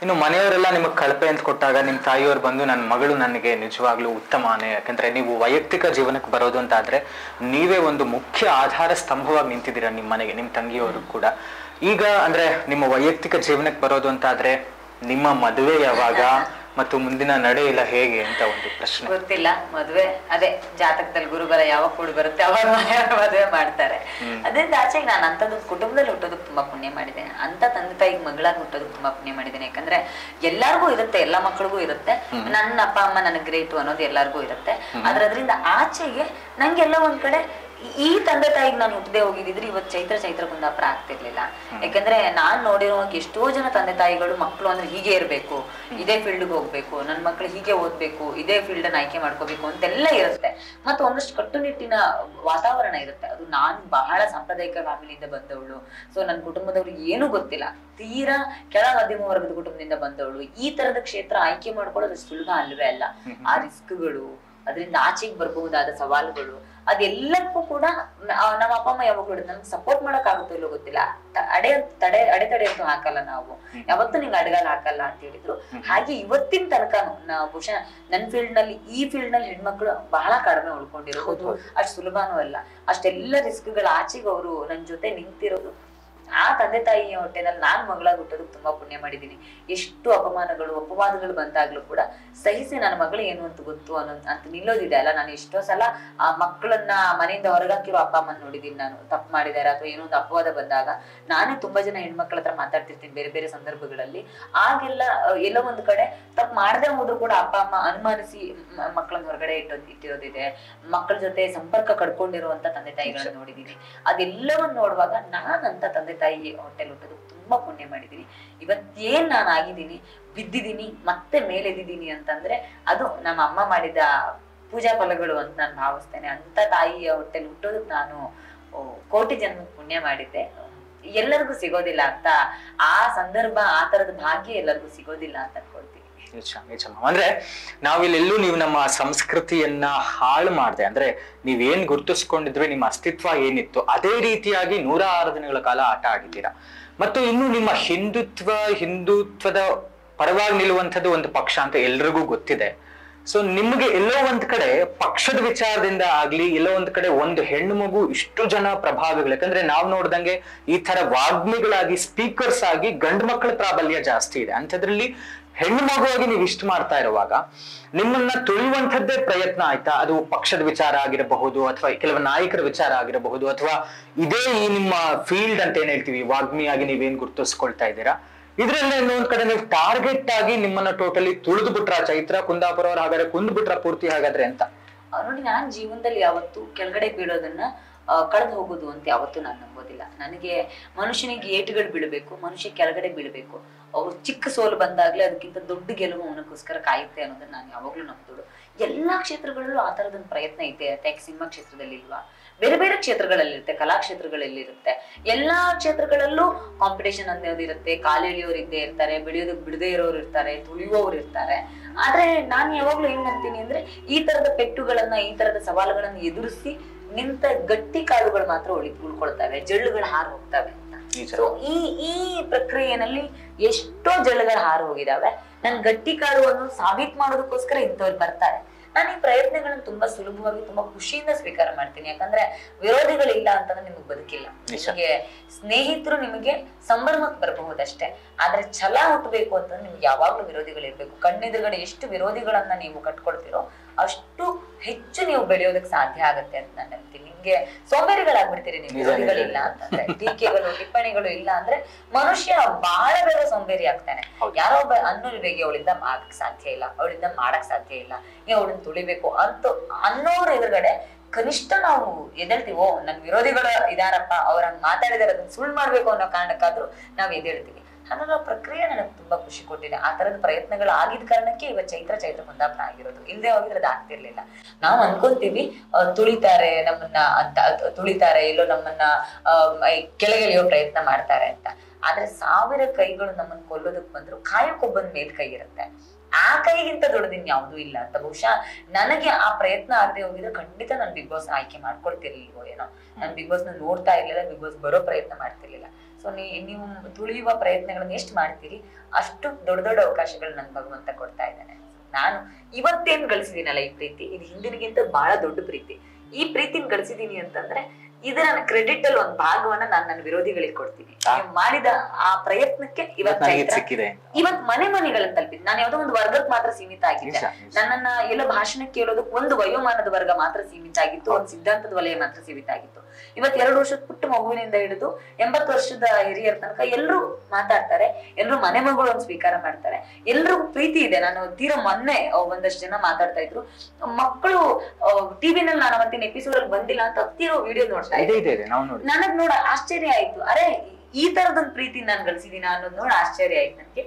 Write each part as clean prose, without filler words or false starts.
ಇನ್ನು ಮನೆಯವರೆಲ್ಲ ನಿಮಗೆ ಕಳಪೆ ಅಂತ ಕೊಟ್ಟಾಗ ನಿಮ್ಮ ತಾಯಿಯವರು ಬಂದು ನನ್ನ ಮಗಳು ನನಗೆ ನಿಜವಾಗ್ಲೂ ಉತ್ತಮನೇ, ಯಾಕಂದ್ರೆ ನೀವು ವೈಯಕ್ತಿಕ ಜೀವನಕ್ಕೆ ಬರೋದು ಅಂತ ಆದ್ರೆ ನೀವೇ ಒಂದು ಮುಖ್ಯ ಆಧಾರ ಸ್ತಂಭವಾಗಿ ನಿಂತಿದ್ದೀರಾ ನಿಮ್ಮ ಮನೆಗೆ, ನಿಮ್ಮ ತಂಗಿಯವರು ಕೂಡ. ಈಗ ಅಂದ್ರೆ ನಿಮ್ಮ ವೈಯಕ್ತಿಕ ಜೀವನಕ್ಕೆ ಬರೋದು ಅಂತ ಆದ್ರೆ ನಿಮ್ಮ ಮದುವೆ ಯಾವಾಗ ಮತ್ತು ಮುಂದಿನ ನಡೆ ಇಲ್ಲ ಹೇಗೆ ಅಂತ ಒಂದು ಪ್ರಶ್ನೆ. ಗೊತ್ತಿಲ್ಲ, ಮದುವೆ ಅದೇ ಜಾತಕದಲ್ಲಿ ಗುರುಬರ ಯಾವಾಗ ಕೂಡಿ ಬರುತ್ತೆ ಅವಾಗ ಮದುವೆ ಮಾಡ್ತಾರೆ. ಅದರಿಂದ ಆಚೆಗೆ ನಾನು ಅಂತದ್ದು ಕುಟುಂಬದಲ್ಲಿ ಹುಟ್ಟೋದಕ್ಕೆ ತುಂಬಾ ಪುಣ್ಯ ಮಾಡಿದ್ದೇನೆ, ಅಂತ ತಂದೆ ತಾಯಿಗೆ ಮಗಳಾಗಿ ಹುಟ್ಟೋದಕ್ಕೆ ತುಂಬಾ ಪುಣ್ಯ ಮಾಡಿದ್ದೇನೆ. ಯಾಕಂದ್ರೆ ಎಲ್ಲರಿಗೂ ಇರುತ್ತೆ, ಎಲ್ಲ ಮಕ್ಕಳಿಗೂ ಇರುತ್ತೆ, ನನ್ನ ಅಪ್ಪ ಅಮ್ಮ ನನಗೆ ಗ್ರೇಟು ಅನ್ನೋದು ಎಲ್ಲರಿಗೂ ಇರುತ್ತೆ. ಅದರಿಂದ ಆಚೆಗೆ ನಂಗೆಲ್ಲ ಒಂದ್ ಕಡೆ ಈ ತಂದೆ ತಾಯಿಗೆ ನಾನು ಹುಟ್ಟದೆ ಹೋಗಿದ್ರೆ ಇವತ್ತು ಚೈತ್ರ ಕುಂದಾಪುರ ಆಗ್ತಿರ್ಲಿಲ್ಲ. ಯಾಕಂದ್ರೆ ನಾನ್ ನೋಡಿರುವಾಗ ಎಷ್ಟೋ ಜನ ತಂದೆ ತಾಯಿಗಳು ಮಕ್ಕಳು ಅಂದ್ರೆ ಹೀಗೆ ಇರ್ಬೇಕು, ಇದೇ ಫೀಲ್ಡ್ಗೆ ಹೋಗ್ಬೇಕು, ನನ್ ಮಕ್ಳು ಹೀಗೆ ಓದ್ಬೇಕು, ಇದೇ ಫೀಲ್ಡ್ ಅನ್ನ ಆಯ್ಕೆ ಮಾಡ್ಕೋಬೇಕು ಅಂತೆಲ್ಲ ಇರುತ್ತೆ. ಮತ್ತೆ ಒಂದಷ್ಟು ಕಟ್ಟುನಿಟ್ಟಿನ ವಾತಾವರಣ ಇರುತ್ತೆ. ಅದು ನಾನ್ ಬಹಳ ಸಾಂಪ್ರದಾಯಿಕ ಫ್ಯಾಮಿಲಿಯಿಂದ ಬಂದವಳು. ಸೊ ನನ್ನ ಕುಟುಂಬದವ್ರಿಗೆ ಏನು ಗೊತ್ತಿಲ್ಲ, ತೀರಾ ಕೆಳ ಮಧ್ಯಮ ವರ್ಗದ ಕುಟುಂಬದಿಂದ ಬಂದವಳು. ಈ ತರದ ಕ್ಷೇತ್ರ ಆಯ್ಕೆ ಮಾಡ್ಕೊಳ್ಳೋದು ಸುಲಭ ಅಲ್ವೇ ಅಲ್ಲ. ಆ ರಿಸ್ಕ್ಗಳು, ಅದರಿಂದ ಆಚೆಗೆ ಬರಬಹುದಾದ ಸವಾಲುಗಳು, ಅದೆಲ್ಲಕ್ಕೂ ಕೂಡ ನಮ್ಮ ಅಪ್ಪ ಅಮ್ಮ ಯಾವಾಗಲೂ ನಮ್ಗೆ ಸಪೋರ್ಟ್ ಮಾಡಕ್ ಆಗುತ್ತೋ ಇಲ್ಲೋ ಗೊತ್ತಿಲ್ಲ, ಅಡೆತಡೆ ಅಂತೂ ಹಾಕಲ್ಲ ನಾವು, ಯಾವತ್ತೂ ನಿಂಗೆ ಅಡಗಾಲ ಹಾಕಲ್ಲ ಅಂತ ಹೇಳಿದ್ರು. ಹಾಗೆ ಇವತ್ತಿನ ತನಕನು ನಾವು ಬಹುಶಃ ನನ್ನ ಫೀಲ್ಡ್ ನಲ್ಲಿ, ಈ ಫೀಲ್ಡ್ ನಲ್ಲಿ ಹೆಣ್ಮಕ್ಳು ಬಹಳ ಕಡಿಮೆ ಉಳ್ಕೊಂಡಿರೋದು. ಅಷ್ಟು ಸುಲಭನೂ ಅಲ್ಲ. ಅಷ್ಟೆಲ್ಲ ರಿಸ್ಕ್ಗಳ ಆಚೆಗೆ ಅವರು ನನ್ ಜೊತೆ ನಿಂತಿರೋದು. ಆ ತಂದೆ ತಾಯಿಯ ಹೊಟ್ಟೆನಲ್ಲಿ ನಾನ್ ಮಗಳಾಗಿ ಹುಟ್ಟೋದಕ್ಕೆ ತುಂಬಾ ಪುಣ್ಯ ಮಾಡಿದೀನಿ. ಎಷ್ಟು ಅಪಮಾನಗಳು ಅಪವಾದಗಳು ಬಂದಾಗ್ಲೂ ಕೂಡ ಸಹಿಸಿ ನನ್ನ ಮಗಳು ಏನು ಅಂತ ಗೊತ್ತು ಅಂತ ನಿಲ್ಲೋದಿದೆ ಅಲ್ಲ. ನಾನು ಎಷ್ಟೋ ಸಲ ಆ ಮಕ್ಕಳನ್ನ ಮನೆಯಿಂದ ಹೊರಗಾಕಿರೋ ಅಪ್ಪ ಅಮ್ಮನ ನೋಡಿದೀನಿ. ನಾನು ತಪ್ಪು ಮಾಡಿದಾರೆ ಅಥವಾ ಏನೋ ಒಂದು ಅಪವಾದ ಬಂದಾಗ ನಾನೇ ತುಂಬಾ ಜನ ಹೆಣ್ಮಕ್ಳ ಹತ್ರ ಮಾತಾಡ್ತಿರ್ತೀನಿ ಬೇರೆ ಬೇರೆ ಸಂದರ್ಭಗಳಲ್ಲಿ. ಆಗೆಲ್ಲ ಎಲ್ಲೋ ಒಂದ್ ಕಡೆ ತಪ್ಪು ಮಾಡದೆ ಹೋದ್ರು ಕೂಡ ಅಪ್ಪ ಅಮ್ಮ ಅನುಮಾನಿಸಿ ಮಕ್ಕಳನ್ನ ಹೊರಗಡೆ ಇಟ್ಟಿರೋದಿದೆ. ಮಕ್ಕಳ ಜೊತೆ ಸಂಪರ್ಕ ಕಡ್ಕೊಂಡಿರುವಂತ ತಂದೆ ತಾಯಿಗಳನ್ನ ನೋಡಿದೀನಿ. ಅದೆಲ್ಲವನ್ನ ನೋಡುವಾಗ ನಾನಂತ ತಂದೆ ತಾಯಿ ಹೊಟ್ಟೆಲ್ ಹುಟ್ಟೋದು ತುಂಬಾ ಪುಣ್ಯ ಮಾಡಿದೀನಿ. ಇವತ್ತೇನ್ ನಾನು ಆಗಿದ್ದೀನಿ, ಬಿದ್ದಿದ್ದೀನಿ, ಮತ್ತೆ ಮೇಲೆದ್ದಿದ್ದೀನಿ ಅಂತಂದ್ರೆ ಅದು ನಮ್ಮ ಅಮ್ಮ ಮಾಡಿದ ಪೂಜಾ ಫಲಗಳು ಅಂತ ನಾನು ಭಾವಿಸ್ತೇನೆ. ಅಂತ ತಾಯಿಯ ಹೊಟ್ಟೆಲ್ ಹುಟ್ಟೋದಕ್ಕೆ ನಾನು ಕೋಟಿ ಜನ್ಮ ಪುಣ್ಯ ಮಾಡಿದ್ದೆ. ಎಲ್ಲರಿಗೂ ಸಿಗೋದಿಲ್ಲ ಅಂತ ಆ ಸಂದರ್ಭ, ಆ ತರದ ಭಾಗ್ಯ ಎಲ್ಲರಿಗೂ ಸಿಗೋದಿಲ್ಲ ಅಂತ ಅನ್ಕೊಳ್ತೀನಿ. ನಿಜ. ಅಂದ್ರೆ ನಾವಿಲ್ಲೆಲ್ಲೂ ನೀವು ನಮ್ಮ ಸಂಸ್ಕೃತಿಯನ್ನ ಹಾಳು ಮಾಡದೆ, ಅಂದ್ರೆ ನೀವೇನ್ ಗುರುತಿಸ್ಕೊಂಡಿದ್ರೆ ನಿಮ್ಮ ಅಸ್ತಿತ್ವ ಏನಿತ್ತು ಅದೇ ರೀತಿಯಾಗಿ 106 ದಿನಗಳ ಕಾಲ ಆಟ ಆಡಿದ್ದೀರಾ. ಮತ್ತು ಇನ್ನು ನಿಮ್ಮ ಹಿಂದುತ್ವದ ಪರವಾಗಿ ನಿಲ್ಲುವಂಥದ್ದು ಒಂದು ಪಕ್ಷ ಅಂತ ಎಲ್ರಿಗೂ ಗೊತ್ತಿದೆ. ಸೊ ನಿಮ್ಗೆ ಎಲ್ಲೋ ಒಂದ್ ಕಡೆ ಪಕ್ಷದ ವಿಚಾರದಿಂದ ಆಗ್ಲಿ, ಎಲ್ಲೋ ಒಂದ್ ಕಡೆ ಒಂದು ಹೆಣ್ಣು ಮಗು ಇಷ್ಟು ಜನ ಪ್ರಭಾವಿಗಳು, ಯಾಕಂದ್ರೆ ನಾವ್ ನೋಡ್ದಂಗೆ ಈ ತರ ವಾಗ್ಮಿಗಳಾಗಿ ಸ್ಪೀಕರ್ಸ್ ಆಗಿ ಗಂಡು ಮಕ್ಕಳ ಪ್ರಾಬಲ್ಯ ಜಾಸ್ತಿ ಇದೆ. ಅಂಥದ್ರಲ್ಲಿ ಹೆಣ್ಣು ಮಗುವಾಗಿ ನೀವು ಇಷ್ಟು ಮಾಡ್ತಾ ಇರುವಾಗ ನಿಮ್ಮನ್ನ ತುಳಿಯುವಂಥದ್ದೇ ಪ್ರಯತ್ನ ಆಯ್ತಾ? ಅದು ಪಕ್ಷದ ವಿಚಾರ ಆಗಿರಬಹುದು, ಅಥವಾ ಕೆಲವು ನಾಯಕರ ವಿಚಾರ ಆಗಿರಬಹುದು, ಅಥವಾ ಇದೇ ಈ ನಿಮ್ಮ ಫೀಲ್ಡ್ ಅಂತ ಏನ್ ಹೇಳ್ತೀವಿ ವಾಗ್ಮಿಯಾಗಿ ನೀವೇನ್ ಗುರುತಿಸ್ಕೊಳ್ತಾ ಇದ್ದೀರಾ, ಇದ್ರಲ್ಲಿ ಇನ್ನೊಂದ್ ಕಡೆ ನೀವು ಟಾರ್ಗೆಟ್ ಆಗಿ ನಿಮ್ಮನ್ನ ಟೋಟಲಿ ತುಳಿದು ಬಿಟ್ರ ಚೈತ್ರ ಕುಂದಾಪುರ ಅವ್ರು, ಹಾಗಾದ್ರೆ ಕುಂದ್ ಬಿಟ್ರ ಪೂರ್ತಿ ಹಾಗಾದ್ರೆ ಅಂತ? ನೋಡಿ, ನಾನ್ ಜೀವನದಲ್ಲಿ ಯಾವತ್ತು ಕೆಳಗಡೆ ಬೀಳೋದನ್ನ ಕಳೆದು ಹೋಗುದು ಅಂತ ಯಾವತ್ತೂ ನಾನು ನಂಬೋದಿಲ್ಲ. ನನಗೆ ಮನುಷ್ಯನಿಗೆ ಏಟುಗಳು ಬೀಳಬೇಕು, ಮನುಷ್ಯ ಕೆಳಗಡೆ ಬೀಳಬೇಕು. ಅವ್ರು ಚಿಕ್ಕ ಸೋಲು ಬಂದಾಗ್ಲೇ ಅದಕ್ಕಿಂತ ದೊಡ್ಡ ಗೆಲುವು ಅವನಕ್ಕೋಸ್ಕರ ಕಾಯುತ್ತೆ ಅನ್ನೋದನ್ನ ನಾನು ಯಾವಾಗ್ಲೂ ನಂಬೋದು. ಎಲ್ಲಾ ಕ್ಷೇತ್ರಗಳಲ್ಲೂ ಆ ತರದೊಂದು ಪ್ರಯತ್ನ ಇದೆ. ಯಾಕೆ ಸಿನಿಮಾ ಕ್ಷೇತ್ರದಲ್ಲಿ ಇಲ್ವಾ? ಬೇರೆ ಬೇರೆ ಕ್ಷೇತ್ರಗಳಲ್ಲಿರುತ್ತೆ, ಕಲಾ ಕ್ಷೇತ್ರಗಳಲ್ಲಿ ಇರುತ್ತೆ. ಎಲ್ಲಾ ಕ್ಷೇತ್ರಗಳಲ್ಲೂ ಕಾಂಪಿಟೇಷನ್ ಅನ್ನೋದಿರುತ್ತೆ. ಕಾಲೆಳೆಯೋರು ಇದ್ದೇ ಇರ್ತಾರೆ, ಬೆಳೆಯೋದಕ್ಕೆ ಬಿಡದೇ ಇರೋರು ಇರ್ತಾರೆ, ತುಳಿಯೋರು ಇರ್ತಾರೆ. ಆದ್ರೆ ನಾನು ಯಾವಾಗ್ಲೂ ಏನ್ ಅಂತೀನಿ ಅಂದ್ರೆ, ಈ ತರದ ಪೆಟ್ಟುಗಳನ್ನ, ಈ ತರದ ಸವಾಲುಗಳನ್ನ ಎದುರಿಸಿ ನಿಂತ ಗಟ್ಟಿ ಕಾಲುಗಳು ಮಾತ್ರ ಉಳ್ಕೊಳ್ತವೆ, ಜಳ್ಳುಗಳು ಹಾರು ಹೋಗ್ತವೆ ಅಂತ. ಸೊ ಈ ಪ್ರಕ್ರಿಯೆನಲ್ಲಿ ಎಷ್ಟೋ ಜಳ್ಳುಗಳು ಹಾರು ಹೋಗಿದಾವೆ. ನನ್ ಗಟ್ಟಿ ಕಾಲುವನ್ನು ಸಾಬೀತ್ ಮಾಡೋದಕ್ಕೋಸ್ಕರ ಇಂಥವ್ರು ಬರ್ತಾರೆ. ನಾನು ಈ ಪ್ರಯತ್ನಗಳನ್ನ ತುಂಬಾ ಸುಲಭವಾಗಿ, ತುಂಬಾ ಖುಷಿಯಿಂದ ಸ್ವೀಕಾರ ಮಾಡ್ತೀನಿ. ಯಾಕಂದ್ರೆ ವಿರೋಧಿಗಳಿಲ್ಲ ಅಂತಂದ್ರೆ ನಿಮಗ್ ಬದುಕಿಲ್ಲ. ನಿಮಗೆ ಸ್ನೇಹಿತರು ನಿಮಗೆ ಸಂಭ್ರಮಕ್ಕೆ ಬರಬಹುದಷ್ಟೇ, ಆದ್ರೆ ಛಲ ಹುಟ್ಟಬೇಕು ಅಂತಂದ್ರೆ ನಿಮ್ಗೆ ಯಾವಾಗ್ಲೂ ವಿರೋಧಿಗಳಿರ್ಬೇಕು. ಕಣ್ಣೆದುರುಗಡೆ ಎಷ್ಟು ವಿರೋಧಿಗಳನ್ನ ನೀವು ಕಟ್ಕೊಳ್ತಿರೋ ಅಷ್ಟು ಹೆಚ್ಚು ನೀವು ಬೆಳೆಯೋದಕ್ಕೆ ಸಾಧ್ಯ ಆಗತ್ತೆ ಅಂತ ನಾನು ಹೇಳ್ತೀನಿ. ನಿಮ್ಗೆ ಸೋಂಬೇರಿಗಳಾಗ್ಬಿಡ್ತೀರಿ ನೀವು ವಿರೋಧಿಗಳಿಲ್ಲ ಅಂತಂದ್ರೆ. ಟೀಕೆಗಳು, ಟಿಪ್ಪಣಿಗಳು ಇಲ್ಲ ಅಂದ್ರೆ ಮನುಷ್ಯ ಬಹಳ ಬೇಗ ಸೋಂಬೇರಿ ಆಗ್ತಾನೆ. ಯಾರೋ ಒಬ್ಬ ಅನ್ನೋರಿಗೆ ಅವಳಿಂದ ಮಾಡಕ್ ಸಾಧ್ಯ ಇಲ್ಲ, ಅವಳಿಂದ ಮಾಡಕ್ ಸಾಧ್ಯ ಇಲ್ಲ, ನೀವು ಅವಳನ್ನ ತುಳಿಬೇಕು ಅಂತ ಅನ್ನೋರ್ ಎದುರುಗಡೆ ಕನಿಷ್ಠ ನಾವು ಎದ್ದೇಳ್ತೀವೋ, ನನ್ ವಿರೋಧಿಗಳು ಇದಾರಪ್ಪ, ಅವ್ರ ಹಂಗ್ ಮಾತಾಡಿದಾರೆ, ಅದನ್ನ ಸುಳ್ಳು ಮಾಡ್ಬೇಕು ಅನ್ನೋ ಕಾರಣಕ್ಕಾದ್ರೂ ನಾವ್ ಎದ್ದೇಳ್ತೀವಿ. ಹಾಗಾಗಿ ಆ ಪ್ರಕ್ರಿಯೆ ನನಗೆ ತುಂಬಾ ಖುಷಿ ಕೊಟ್ಟಿದೆ. ಆ ತರದ ಪ್ರಯತ್ನಗಳು ಆಗಿದ ಕಾರಣಕ್ಕೆ ಇವತ್ತು ಚೈತ್ರ ಕುಂದಾಪುರ ಆಗಿರೋದು. ಇಲ್ಲದೆ ಹೋಗಿದ್ರೆ ಅದು ಆಗ್ತಿರ್ಲಿಲ್ಲ. ನಾವ್ ಅನ್ಕೊಂತೀವಿ ತುಳಿತಾರೆ ನಮ್ಮನ್ನ ಅಂತ, ತುಳಿತಾರೆ, ಎಲ್ಲೋ ನಮ್ಮನ್ನ ಕೆಳಗೆಳೆಯೋ ಪ್ರಯತ್ನ ಮಾಡ್ತಾರೆ ಅಂತ. ಆದ್ರೆ 1000 ಕೈಗಳು ನಮ್ಮನ್ನ ಕೊಲ್ಲೋದಕ್ ಬಂದ್ರು ಕಾಯಕ್ಕೊಬ್ಬನ್ ಮೇಲ್ ಕೈ ಇರುತ್ತೆ. ಆ ಕೈಗಿಂತ ದೊಡ್ಡದಿನ್ ಯಾವ್ದು ಇಲ್ಲ ಅಂತ. ಬಹುಶಃ ನನಗೆ ಆ ಪ್ರಯತ್ನ ಆಗದೆ ಹೋಗಿದ್ರೆ ಖಂಡಿತ ನಾನು ಬಿಗ್ ಬಾಸ್ ಆಯ್ಕೆ ಮಾಡ್ಕೊಳ್ತಿರ್ಲಿಲ್ವೋ ಏನೋ. ನಾನು ಬಿಗ್ ಬಾಸ್ ನೋಡ್ತಾ ಇರ್ಲಿಲ್ಲ, ಬಿಗ್ ಬಾಸ್ ಬರೋ ಪ್ರಯತ್ನ ಮಾಡ್ತಿರ್ಲಿಲ್ಲ. ಸೊ ನೀವು ತುಳಿಯುವ ಪ್ರಯತ್ನಗಳನ್ನ ಎಷ್ಟು ಮಾಡ್ತೀರಿ ಅಷ್ಟು ದೊಡ್ಡ ದೊಡ್ಡ ಅವಕಾಶಗಳು ನನ್ ಭಗವಂತ ಕೊಡ್ತಾ ಇದ್ದಾನೆ. ನಾನು ಇವತ್ತೇನ್ ಗಳಿಸಿದೀನಲ್ಲ ಈ ಪ್ರೀತಿ, ಇದು ಹಿಂದಿನಗಿಂತ ಬಹಳ ದೊಡ್ಡ ಪ್ರೀತಿ. ಈ ಪ್ರೀತಿನ ಗಳಿಸಿದೀನಿ ಅಂತಂದ್ರೆ ಇದರ ಕ್ರೆಡಿಟ್ ಅಲ್ಲಿ ಒಂದ್ ಭಾಗವನ್ನ ನಾನು ನನ್ನ ವಿರೋಧಿಗಳಿಗೆ ಕೊಡ್ತೀನಿ. ನೀವು ಮಾಡಿದ ಆ ಪ್ರಯತ್ನಕ್ಕೆ ಇವತ್ ಮನೆ ಮನೆಗಳನ್ನ ತಲುಪಿದ್. ನಾನು ಯಾವ್ದೋ ಒಂದು ವರ್ಗಕ್ಕೆ ಮಾತ್ರ ಸೀಮಿತ ಆಗಿದ್ದೆ. ನನ್ನನ್ನ ಎಲ್ಲ ಭಾಷಣ ಕೇಳೋದಕ್ಕೆ ಒಂದು ವಯೋಮಾನದ ವರ್ಗ ಮಾತ್ರ ಸೀಮಿತ ಆಗಿತ್ತು, ಒಂದು ಸಿದ್ಧಾಂತದ ವಲಯ ಮಾತ್ರ ಸೀಮಿತ ಆಗಿತ್ತು. ಇವತ್ 2 ವರ್ಷದ ಪುಟ್ಟ ಮಗುವಿನಿಂದ ಹಿಡಿದು 80 ವರ್ಷದ ಹಿರಿಯರ ತನಕ ಎಲ್ರು ಮಾತಾಡ್ತಾರೆ, ಎಲ್ರು ಮನೆ ಮಗಳು ಒಂದು ಸ್ವೀಕಾರ ಮಾಡ್ತಾರೆ, ಎಲ್ರಿಗೂ ಪ್ರೀತಿ ಇದೆ. ನಾನು ತೀರಾ ಮೊನ್ನೆ ಒಂದಷ್ಟು ಜನ ಮಾತಾಡ್ತಾ ಇದ್ರು, ಮಕ್ಕಳು ಟಿವಿನಲ್ಲಿ ನಾನು ಅವತ್ತಿನ ಎಪಿಸೋಡ್ ಅಲ್ಲಿ ಬಂದಿಲ್ಲ ಅಂತ ಹತ್ತಿರೋ ವಿಡಿಯೋ ನೋಡ್ತಾ ಇದ್ದೆ. ನನಗ್ ನೋಡ ಆಶ್ಚರ್ಯ ಆಯ್ತು, ಅರೆ ಈ ತರದೊಂದು ಪ್ರೀತಿ ನಾನು ಗಳಿಸಿದೀನ ಅನ್ನೋದು ನೋಡ ಆಶ್ಚರ್ಯ ಆಯ್ತು ನನಗೆ.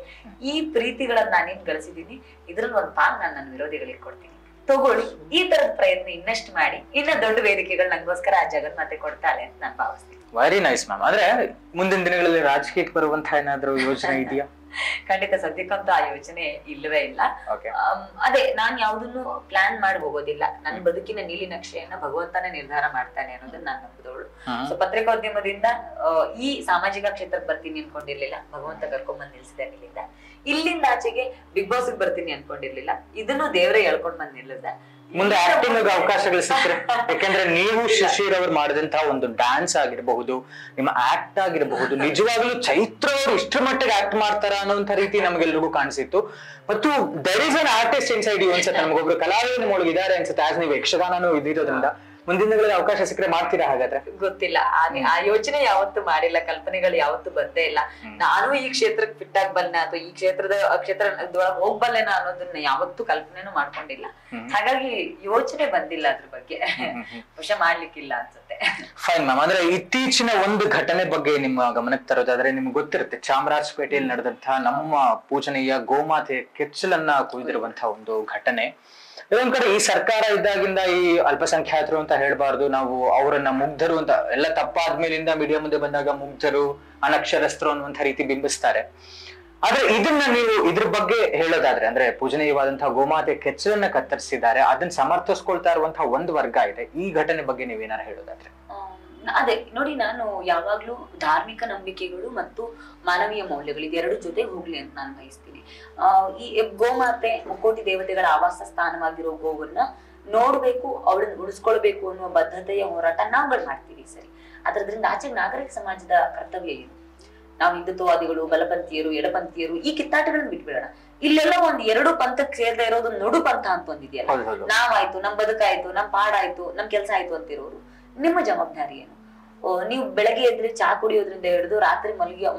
ಈ ಪ್ರೀತಿಗಳನ್ನ ನಾನೇನ್ ಗಳಿಸಿದೀನಿ ಇದ್ರಲ್ಲಿ ಒಂದ್ ಪಾಲ್ ನಾನು ನನ್ನ ವಿರೋಧಿಗಳಿಗೆ ಕೊಡ್ತೀನಿ, ತಗೊಳ್ಳಿ. ಈ ತರದ ಪ್ರಯತ್ನ ಇನ್ನಷ್ಟು ಮಾಡಿ, ಇನ್ನ ದೊಡ್ಡ ವೇದಿಕೆಗಳು ನಂಗೋಸ್ಕರ ಆ ಜಗನ್ಮಾತೆ ಕೊಡ್ತಾಳೆ ಅಂತ ನಾನು ಭಾವಿಸ್ತೀನಿ. Very nice ma'am. ಆದ್ರೆ ಮುಂದಿನ ದಿನಗಳಲ್ಲಿ ರಾಜಕೀಯಕ್ಕೆ ಬರುವಂತಹ ಏನಾದ್ರು ಯೋಚನೆ ಇದೆಯಾ? ಖಂಡಿತ ಸದ್ಯಕ್ಕಂತೂ ಆ ಯೋಚನೆ ಇಲ್ಲವೇ ಇಲ್ಲ. ಅದೇ ನಾನ್ ಯಾವ್ದನ್ನು ಪ್ಲಾನ್ ಮಾಡಿ ಹೋಗೋದಿಲ್ಲ. ನನ್ನ ಬದುಕಿನ ನೀಲಿ ನಕ್ಷೆಯನ್ನ ಭಗವಂತನೇ ನಿರ್ಧಾರ ಮಾಡ್ತಾನೆ ಅನ್ನೋದನ್ನ ನಾನ್ ನಂಬಿದವಳು. ಸೊ ಪತ್ರಿಕೋದ್ಯಮದಿಂದ ಈ ಸಾಮಾಜಿಕ ಕ್ಷೇತ್ರಕ್ಕೆ ಬರ್ತೀನಿ ಅನ್ಕೊಂಡಿರ್ಲಿಲ್ಲ, ಭಗವಂತ ಕರ್ಕೊಂಡ್ ನಿಲ್ಸಿದೆ ಇಲ್ಲಿಂದ. ಇಲ್ಲಿಂದ ಆಚೆಗೆ ಬಿಗ್ ಬಾಸ್ ಬರ್ತೀನಿ ಅನ್ಕೊಂಡಿರ್ಲಿಲ್ಲ, ಇದನ್ನು ದೇವರೇ ಹೇಳ್ಕೊಂಡ್ ಬಂದ್ ನಿಲ್ಲದ. ಮುಂದೆ ಆಕ್ಟಿಂಗ್ ಅವಕಾಶಗಳು ಸಿಕ್ಕರೆ, ಯಾಕಂದ್ರೆ ನೀವು ಶಿಶಿರ್ ಅವ್ರು ಮಾಡಿದಂತಹ ಒಂದು ಡ್ಯಾನ್ಸ್ ಆಗಿರಬಹುದು, ನಿಮ್ಮ ಆಕ್ಟ್ ಆಗಿರಬಹುದು, ನಿಜವಾಗ್ಲೂ ಚೈತ್ರ ಅವರು ಇಷ್ಟರ ಮಟ್ಟಿಗೆ ಆಕ್ಟ್ ಮಾಡ್ತಾರ ಅನ್ನೋಂಥ ರೀತಿ ನಮ್ಗೆಲ್ರಿಗೂ ಕಾಣಿಸಿತ್ತು. ಮತ್ತು there is an artist inside you ಅನ್ಸುತ್ತೆ. ನಮಗೊಬ್ರು ಕಲಾವಿದನ ಒಳಗಿದ್ದಾರೆ ಅನ್ಸುತ್ತೆ. ಆಸ್ ನೀವು ಯಕ್ಷಗಾನನೂ ಇದಿರೋದ್ರಿಂದ ಮುಂದಿನ ದಿನಗಳಲ್ಲಿ ಅವಕಾಶ ಸಿಕ್ಕರೆ ಮಾಡ್ತೀರಾ? ಹಾಗಾದ್ರೆ ಗೊತ್ತಿಲ್ಲ, ಆ ಯೋಚನೆ ಯಾವತ್ತು ಮಾಡಿಲ್ಲ, ಕಲ್ಪನೆಗಳು ಯಾವತ್ತು ಬಂದೇ ಇಲ್ಲ. ನಾನು ಈ ಕ್ಷೇತ್ರಕ್ಕೆ ಫಿಟ್ ಆಗಿ ಬಲ್ಲೆ ಅಥವಾ ಈ ಕ್ಷೇತ್ರದೊಳಗೆ ಹೋಗ್ಬಲ್ಲೆನ ಅನ್ನೋದನ್ನ ಯಾವತ್ತೂ ಕಲ್ಪನೆನೂ ಮಾಡ್ಕೊಂಡಿಲ್ಲ. ಹಾಗಾಗಿ ಯೋಚನೆ ಬಂದಿಲ್ಲ ಅದ್ರ ಬಗ್ಗೆ, ಬಹುಶಃ ಮಾಡ್ಲಿಕ್ಕಿಲ್ಲ ಅನ್ಸುತ್ತೆ. Fine ma'am. ಅಂದ್ರೆ ಇತ್ತೀಚಿನ ಒಂದು ಘಟನೆ ಬಗ್ಗೆ ನಿಮ್ಮ ಗಮನಕ್ಕೆ ತರೋದಾದ್ರೆ, ನಿಮ್ಗೆ ಗೊತ್ತಿರುತ್ತೆ ಚಾಮರಾಜಪೇಟೆಯಲ್ಲಿ ನಡೆದಂತಹ ನಮ್ಮ ಪೂಜನೀಯ ಗೋಮಾತೆ ಕೆಚ್ಚಲನ್ನ ಕುಯ್ದಿರುವಂತಹ ಒಂದು ಘಟನೆ. ಇದೊಂದ್ ಕಡೆ ಈ ಸರ್ಕಾರ ಇದ್ದಾಗಿಂದ ಈ ಅಲ್ಪಸಂಖ್ಯಾತರು ಅಂತ ಹೇಳ್ಬಾರ್ದು, ನಾವು ಅವರನ್ನ ಮುಗ್ಧರು ಅಂತ ಎಲ್ಲ ತಪ್ಪಾದ್ಮೇಲಿಂದ ಮೀಡಿಯಾ ಮುಂದೆ ಬಂದಾಗ ಮುಗ್ಧರು, ಅನಕ್ಷರಸ್ಥರು ಅನ್ನುವಂಥ ರೀತಿ ಬಿಂಬಿಸ್ತಾರೆ. ಆದ್ರೆ ಇದನ್ನ ನೀವು ಇದ್ರ ಬಗ್ಗೆ ಹೇಳೋದಾದ್ರೆ, ಅಂದ್ರೆ ಪೂಜನೀಯವಾದಂತಹ ಗೋಮಾತೆ ಕೆಚ್ಚಲನ್ನ ಕತ್ತರಿಸಿದ್ದಾರೆ, ಅದನ್ನ ಸಮರ್ಥಿಸ್ಕೊಳ್ತಾ ಇರುವಂತಹ ಒಂದು ವರ್ಗ ಇದೆ. ಈ ಘಟನೆ ಬಗ್ಗೆ ನೀವೇನಾರು ಹೇಳೋದಾದ್ರೆ? ಅದೇ ನೋಡಿ, ನಾನು ಯಾವಾಗ್ಲೂ ಧಾರ್ಮಿಕ ನಂಬಿಕೆಗಳು ಮತ್ತು ಮಾನವೀಯ ಮೌಲ್ಯಗಳು ಇದೆರಡು ಜೊತೆಗೆ ಹೋಗ್ಲಿ ಅಂತ ನಾನು ಬಯಸ್ತೀನಿ. ಈ ಗೋಮಾತೆ ಮುಕ್ಕೋಟಿ ದೇವತೆಗಳ ಆವಾಸ ಸ್ಥಾನವಾಗಿರೋ ಗೋವನ್ನ ನೋಡ್ಬೇಕು, ಅವಳನ್ನ ಉಳಿಸ್ಕೊಳ್ಬೇಕು ಅನ್ನುವ ಬದ್ಧತೆಯ ಹೋರಾಟ ನಾವುಗಳು ಮಾಡ್ತೀವಿ. ಸರಿ, ಅದರಿಂದ ಆಚೆಗೆ ನಾಗರಿಕ ಸಮಾಜದ ಕರ್ತವ್ಯ ಏನು? ನಾವು ಹಿಂದುತ್ವವಾದಿಗಳು, ಬಲಪಂಥೀಯರು, ಎಡಪಂಥೀಯರು ಈ ಕಿತ್ತಾಟಗಳನ್ನ ಬಿಟ್ಬಿಡೋಣ. ಇಲ್ಲೆಲ್ಲ ಒಂದ್ 2 ಪಂಥಕ್ಕೆ ಸೇರ್ದೇ ಇರೋದು ನಡು ಪಂಥ ಅಂತ ಒಂದಿದೆಯಲ್ಲ. ನಾವಾಯ್ತು, ನಮ್ ಬದುಕಾಯ್ತು, ನಮ್ ಪಾಡಾಯ್ತು, ನಮ್ ಕೆಲ್ಸ ಆಯ್ತು ಅಂತಿರೋರು, ನಿಮ್ಮ ಜವಾಬ್ದಾರಿ ಏನು? ನೀವು ಬೆಳಗ್ಗೆ ಎದ್ರೆ ಚಾ ಕುಡಿಯೋದ್ರಿಂದ ಹಿಡಿದು ರಾತ್ರಿ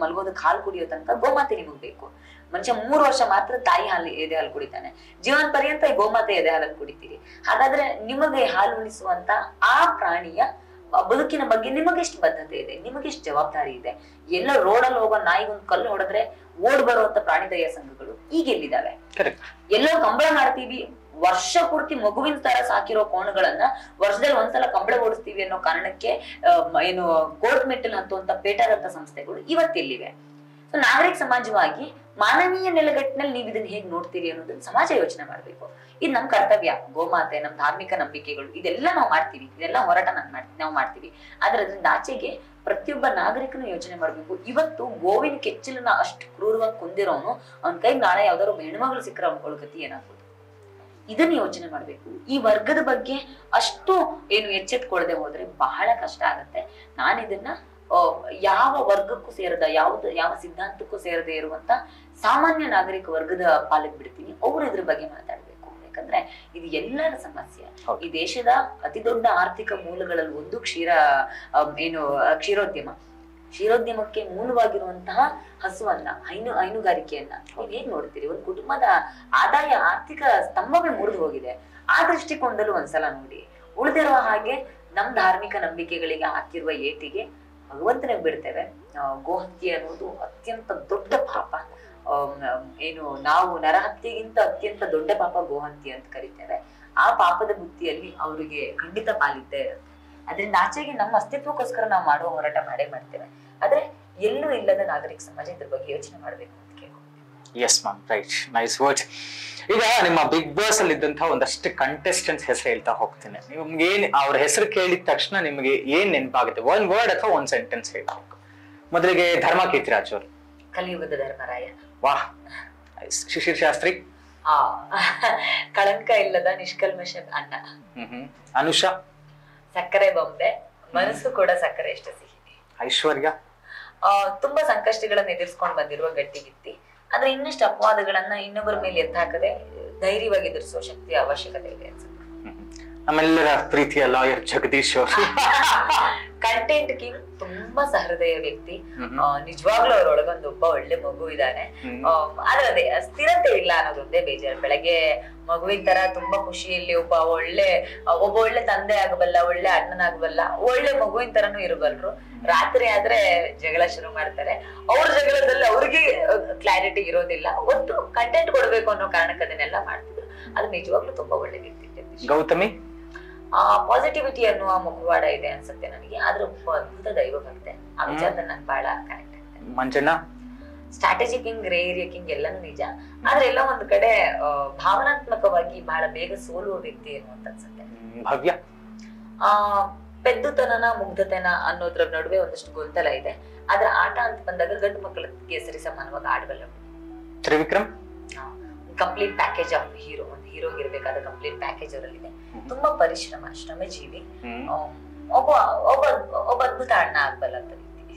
ಮಲಗೋದಕ್ಕೆ ಹಾಲು ಕುಡಿಯೋ ತನಕ ಗೋಮಾತೆ ನಿಮಗ್ ಬೇಕು. ಮನುಷ್ಯ 3 ವರ್ಷ ಮಾತ್ರ ತಾಯಿ ಎದೆ ಹಾಲು ಕುಡಿತಾನೆ, ಜೀವನ ಪರ್ಯಂತ ಈ ಗೋಮಾತೆ ಎದೆ ಹಾಲನ್ನು ಕುಡಿತೀರಿ. ಹಾಗಾದ್ರೆ ನಿಮಗೆ ಹಾಲು ಉಳಿಸುವಂತ ಆ ಪ್ರಾಣಿಯ ಬದುಕಿನ ಬಗ್ಗೆ ನಿಮಗೆಷ್ಟು ಬದ್ಧತೆ ಇದೆ, ನಿಮಗೆಷ್ಟು ಜವಾಬ್ದಾರಿ ಇದೆ? ಎಲ್ಲ ರೋಡಲ್ಲಿ ಹೋಗೋ ನಾಯಿಗೊಂದು ಕಲ್ಲು ಹೊಡೆದ್ರೆ ಓಡ್ ಬರುವಂತ ಪ್ರಾಣಿ ದಯಾ ಸಂಘಗಳು ಈಗ ಎಲ್ಲಿದ್ದಾವೆ? ಎಲ್ಲೋ ಕಂಬಳ ಮಾಡ್ತೀವಿ, ವರ್ಷ ಪೂರ್ತಿ ಮಗುವಿನ ತರ ಸಾಕಿರೋ ಕೋಣಗಳನ್ನ ವರ್ಷದಲ್ಲಿ ಒಂದ್ಸಲ ಕಂಬಳ ಓಡಿಸ್ತೀವಿ ಅನ್ನೋ ಕಾರಣಕ್ಕೆ ಏನು ಕೋರ್ಟ್ ಮೆಟ್ಟಲ್ ಹತ್ತುವಂತ ಪೇಟರಂತ ಸಂಸ್ಥೆಗಳು ಇವತ್ತೆಲ್ಲಿವೆ? ಸೊ ನಾಗರಿಕ ಸಮಾಜವಾಗಿ ಮಾನವೀಯ ನೆಲೆಗಟ್ಟಿನಲ್ಲಿ ನೀವು ಇದನ್ನ ಹೇಗ್ ನೋಡ್ತೀರಿ ಅನ್ನೋದನ್ನ ಸಮಾಜ ಯೋಚನೆ ಮಾಡ್ಬೇಕು. ಇದು ನಮ್ ಕರ್ತವ್ಯ. ಗೋಮಾತೆ, ನಮ್ ಧಾರ್ಮಿಕ ನಂಬಿಕೆಗಳು, ಇದೆಲ್ಲ ನಾವು ಮಾಡ್ತೀವಿ, ಇದೆಲ್ಲ ಹೋರಾಟ ನಾವು ಮಾಡ್ತೀವಿ. ಆದ್ರೆ ಅದರಿಂದ ಆಚೆಗೆ ಪ್ರತಿಯೊಬ್ಬ ನಾಗರಿಕನು ಯೋಚನೆ ಮಾಡ್ಬೇಕು. ಇವತ್ತು ಗೋವಿನ ಕೆಚ್ಚಲನ್ನ ಅಷ್ಟು ಕ್ರೂರವಾಗಿ ಕೊಂದಿರೋನು ಅವ್ನ ಕೈಗೆ ನಾಳೆ ಯಾವ್ದಾದ್ರು ಹೆಣ್ಮಗಳು ಸಿಕ್ಕರ ಅವ್ನ ಗತಿ ಏನಾಗ್ಬೋದು? ಇದನ್ನ ಯೋಚನೆ ಮಾಡ್ಬೇಕು. ಈ ವರ್ಗದ ಬಗ್ಗೆ ಅಷ್ಟು ಏನು ಎಚ್ಚೆತ್ಕೊಳ್ಳದೆ ಹೋದ್ರೆ ಬಹಳ ಕಷ್ಟ ಆಗತ್ತೆ. ನಾನಿದನ್ನ ಯಾವ ವರ್ಗಕ್ಕೂ ಸೇರದ, ಯಾವ ಸಿದ್ಧಾಂತಕ್ಕೂ ಸೇರದೆ ಇರುವಂತ ಸಾಮಾನ್ಯ ನಾಗರಿಕ ವರ್ಗದ ಪಾಲಕ್ ಬಿಡ್ತೀನಿ. ಅವ್ರು ಇದ್ರ ಬಗ್ಗೆ ಮಾತಾಡ್ಬೇಕು. ಯಾಕಂದ್ರೆ ಇದು ಎಲ್ಲರ ಸಮಸ್ಯೆ. ಈ ದೇಶದ ಅತಿ ದೊಡ್ಡ ಆರ್ಥಿಕ ಮೂಲಗಳಲ್ಲಿ ಒಂದು ಕ್ಷೀರೋದ್ಯಮಕ್ಕೆ ಮೂಲವಾಗಿರುವಂತಹ ಹಸುವನ್ನ, ಹೈನುಗಾರಿಕೆಯನ್ನ ನೀವ್ ಹೇಗ್ ನೋಡ್ತೀರಿ? ಒಂದು ಕುಟುಂಬದ ಆದಾಯ, ಆರ್ಥಿಕ ಸ್ತಂಭಗಳು ಮುರಿದು ಹೋಗಿದೆ. ಆ ದೃಷ್ಟಿಕೋನದಲ್ಲೂ ಒಂದ್ಸಲ ನೋಡಿ. ಉಳಿದಿರುವ ಹಾಗೆ ನಮ್ ಧಾರ್ಮಿಕ ನಂಬಿಕೆಗಳಿಗೆ ಹಾಕಿರುವ ಏಟಿಗೆ ಭಗವಂತನಿಗೆ ಬಿಡ್ತೇವೆ. ಗೋಹತ್ಯೆ ಅನ್ನೋದು ಅತ್ಯಂತ ದೊಡ್ಡ ಪಾಪ. ನಾವು ನರಹತ್ಯೆಗಿಂತ ಅತ್ಯಂತ ದೊಡ್ಡ ಪಾಪ ಗೋಹತ್ಯೆ ಅಂತ ಕರಿತೇವೆ. ಆ ಪಾಪದ ಬುತ್ತಿಯಲ್ಲಿ ಅವರಿಗೆ ಖಂಡಿತ ಪಾಲಿದ್ದೇ ಇರುತ್ತೆ. ಅದರಿಂದ ಆಚೆಗೆ ನಮ್ಮ ಅಸ್ತಿತ್ವಕ್ಕೋಸ್ಕರ ನಾವು ಮಾಡುವ ಹೋರಾಟ ಮಾಡೇ ಮಾಡ್ತೇವೆ. ಆದ್ರೆ ಎಲ್ಲೂ ಇಲ್ಲದ ನಾಗರಿಕ ಸಮಾಜ ಇದ್ರ ಬಗ್ಗೆ ಯೋಚನೆ ಮಾಡ್ಬೇಕು ಅಂತ ಕೇಳ್ಕೊಂಡು. Yes ma'am, right, nice words. ಈಗ ನಿಮ್ಮ ಬಿಗ್ ಬಾಸ್ ಅಲ್ಲಿ ಇದ್ದಂತಹ ಒಂದಷ್ಟು ಕಂಟೆಸ್ಟೆಂಟ್ಸ್ ಹೆಸರು ಹೇಳ್ತಾ ಹೋಗ್ತೀನಿ. ನಿಮ್ಗೆ ಏನ್ ಅವ್ರ ಹೆಸರು ಕೇಳಿದ ತಕ್ಷಣ ನಿಮ್ಗೆ ಏನ್ ನೆನಪಾಗುತ್ತೆ? ಒಂದ್ ವರ್ಡ್ ಅಥವಾ ಒಂದ್ ಸೆಂಟೆನ್ಸ್ ಹೇಳ್ಬೇಕು. ಮೊದಲಿಗೆ ಧರ್ಮ ಕೀರ್ತಿರಾಜ್ ಅವರು. ಕಲಿಯುಗದ ಧರ್ಮರಾಯ. ವಾಹ್, ಶಿಶಿರ್ ಶಾಸ್ತ್ರಿ. ಕಳಂಕ ಇಲ್ಲದ ನಿಷ್ಕಲ್ಮಶ ಅಣ್ಣ. ಅನುಷಾ. ಸಕ್ಕರೆ ಬೊಂಬೆ, ಮನಸ್ಸು ಕೂಡ ಸಕ್ಕರೆ ಎಷ್ಟು ಸಿಹಿ. ಐಶ್ವರ್ಯ. ತುಂಬಾ ಸಂಕಷ್ಟಗಳನ್ನ ಎದುರಿಸ್ಕೊಂಡು ಬಂದಿರುವ ಗಟ್ಟಿಗಿತ್ತಿ. ಆದ್ರೆ ಇನ್ನಷ್ಟು ಅಪವಾದಗಳನ್ನ ಇನ್ನೊಬ್ಬರ ಮೇಲೆ ಎತ್ತಾಕದೆ ಧೈರ್ಯವಾಗಿ ಎದುರಿಸುವ ಶಕ್ತಿ ಅವಶ್ಯಕತೆ ಇದೆ ಅನ್ಸುತ್ತೆ. ನಮ್ಮೆಲ್ಲರ ಪ್ರೀತಿಯ ಲಾಯರ್ ಜಗದೀಶ್ ಅವರು. ಕಂಟೆಂಟ್ ಕಿಂಗ್, ತುಂಬಾ ಸಹೃದಯ ವ್ಯಕ್ತಿ. ನಿಜವಾಗ್ಲೂ ಅವ್ರೊಳಗೊಂದು ಒಬ್ಬ ಒಳ್ಳೆ ಮಗು ಇದ್ದಾನೆ. ಆದ್ರೆ ಅದೇ ಸ್ಥಿರತೆ ಇಲ್ಲ ಅನ್ನೋದೊಂದೇ ಬೇಜಾರು. ಬೆಳಗ್ಗೆ ಮಗುವಿನ ತರ ತುಂಬಾ ಖುಷಿಯಲ್ಲಿ ಒಬ್ಬ ಒಳ್ಳೆ ತಂದೆ ಆಗಬಲ್ಲ, ಒಳ್ಳೆ ಅಣ್ಣನಾಗಬಲ್ಲ, ಒಳ್ಳೆ ಮಗುವಿನ ತರನು ಇರಬಲ್ರು. ರಾತ್ರಿ ಆದ್ರೆ ಜಗಳ ಶುರು ಮಾಡ್ತಾರೆ. ಅವ್ರ ಜಗಳದಲ್ಲಿ ಅವ್ರಿಗೆ ಕ್ಲಾರಿಟಿ ಇರೋದಿಲ್ಲ. ಒಟ್ಟು ಕಂಟೆಂಟ್ ಕೊಡ್ಬೇಕು ಅನ್ನೋ ಕಾರಣಕ್ಕೆ ಅದನ್ನೆಲ್ಲ ಮಾಡ್ತಿದ್ರು. ಅದು ನಿಜವಾಗ್ಲೂ ತುಂಬಾ ಒಳ್ಳೆ ವ್ಯಕ್ತಿ. ಗೌತಮಿ. ಪಾಸಿಟಿವಿಟಿ ಅನ್ನುವ ಮುಖವಾಡ ಇದೆ ಅನ್ಸುತ್ತೆ ನನಗೆ. ಆದ್ರೆ ಒಬ್ಬ ಅದ್ಭುತ ದೈವ ಭಕ್ತೆ. ಆ ವಿಚಾರದಲ್ಲಿ ನನ್ ಬಹಳ ಕನೆಕ್ಟ್ ಆಗ್ತದೆ. Manjanna. Strategy king, area king ಎಲ್ಲಾನು ನಿಜ. ಆದ್ರೆ ಎಲ್ಲ ಒಂದ್ ಕಡೆ ಭಾವನಾತ್ಮಕವಾಗಿ ಬಹಳ ಬೇಗ ಸೋಲುವ ವ್ಯಕ್ತಿ ಏನು ಅಂತ ಅನ್ಸುತ್ತೆ. ಭವ್ಯ. ಪೆದ್ದುತನನ ಮುಗ್ಧತನ ಅನ್ನೋದ್ರ ನಡುವೆ ಒಂದಷ್ಟು ಗೊಂದಲ ಇದೆ. ಆದ್ರೆ ಆಟ ಅಂತ ಬಂದಾಗ ಗಂಡು ಮಕ್ಕಳಿಗೆ ಸರಿ ಸಮಾನವಾಗಿ ಆಡಬಲ್ಲ. Trivikram. Complete package of hero. ಒಂದು ಹೀರೋಗೆ ಇರ್ಬೇಕಾದ ಕಂಪ್ಲೀಟ್ ಪ್ಯಾಕೇಜ್ ಅವರಲ್ಲಿದೆ. ತುಂಬಾ ಶ್ರಮಜೀವಿ. ಒಬ್ಬ ಅದ್ಭುತ ಅಣ್ಣ ಆಗ್ಬಲ್ಲ ಅಂತ.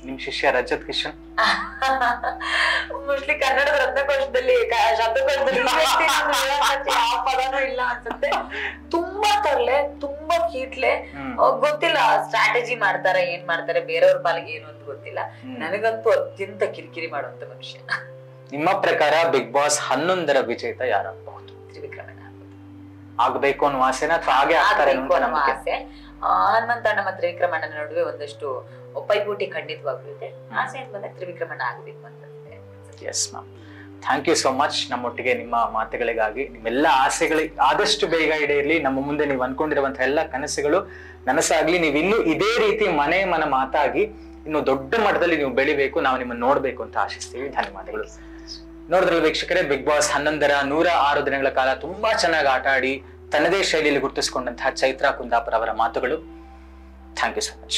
ನಿಮ್ ಶಿಷ್ಯ ರಜತ್ ಕಿಶನ್. ಮೋಸ್ಟ್ಲಿ ಕನ್ನಡದ ರತ್ನಕೋಶದಲ್ಲಿ ಶಬ್ದಕೋಶದಲ್ಲಿ ಯಾವ ಪದನೂ ಇಲ್ಲ ಅನ್ಸುತ್ತೆ. ತುಂಬಾ ತರಲೆ, ತುಂಬಾ ಕೀಟ್ಲೆ. ಗೊತ್ತಿಲ್ಲ ಸ್ಟ್ರಾಟಜಿ ಮಾಡ್ತಾರೆ, ಏನ್ ಮಾಡ್ತಾರೆ, ಬೇರೆಯವ್ರ ಪಾಲಿಗೆ ಏನು ಅಂತ ಗೊತ್ತಿಲ್ಲ. ನನಗಂತೂ ಅತ್ಯಂತ ಕಿರಿಕಿರಿ ಮಾಡುವಂತ ಮನುಷ್ಯ. ನಿಮ್ಮ ಪ್ರಕಾರ ಬಿಗ್ ಬಾಸ್ 11ರ ವಿಜೇತ ಯಾರಾಗಬಹುದು? ತ್ರಿವಿಕ್ರಮಣ್ಣ ಆಗ್ಬೇಕು ಅನ್ನೋ ಆಸೆನ ಅಥವಾ ಹಾಗೆ ಆಗ್ತಾರೆ ಅನ್ನೋ ಆಸೆ. ಹನುಮಂತಣ್ಣ ಮತ್ತು ತ್ರಿವಿಕ್ರಮಣ್ಣನ ನಡುವೆ ಒಂದಷ್ಟು ಪೈಪೋಟಿ ಖಂಡಿತವಾಗ್ಲೂ ಇದೆ. ಆಸೆ ಅಂತ ಬಂದಾಗ ತ್ರಿವಿಕ್ರಮಣ್ಣ ಆಗ್ಬೇಕು ಅಂತ. Yes ma'am, thank you so much. ನಮ್ಮೊಟ್ಟಿಗೆ ನಿಮ್ಮ ಮಾತುಗಳಿಗಾಗಿ, ನಿಮ್ಮೆಲ್ಲ ಆಸೆಗಳಿಗೆ ಆದಷ್ಟು ಬೇಗ ಈಡೇರಲಿ. ನಮ್ಮ ಮುಂದೆ ನೀವು ಅನ್ಕೊಂಡಿರುವಂತಹ ಎಲ್ಲ ಕನಸುಗಳು ನನಸಾಗ್ಲಿ. ನೀವು ಇನ್ನೂ ಇದೇ ರೀತಿ ಮನೆ ಮಾತಾಗಿ ಇನ್ನು ದೊಡ್ಡ ಮಟ್ಟದಲ್ಲಿ ನೀವು ಬೆಳಿಬೇಕು. ನಾವು ನಿಮ್ಮನ್ನು ನೋಡ್ಬೇಕು ಅಂತ ಆಶಿಸ್ತೀವಿ. ಧನ್ಯವಾದಗಳು. ನೋಡಿದ್ರಲ್ಲ ವೀಕ್ಷಕರೇ, ಬಿಗ್ ಬಾಸ್ 11ರ 106 ದಿನಗಳ ಕಾಲ ತುಂಬಾ ಚೆನ್ನಾಗಿ ಆಟ ಆಡಿ ತನ್ನದೇ ಶೈಲಿಯಲ್ಲಿ ಗುರುತಿಸಿಕೊಂಡಂತಹ ಚೈತ್ರಾ ಕುಂದಾಪುರ ಅವರ ಮಾತುಗಳು. Thank you so much.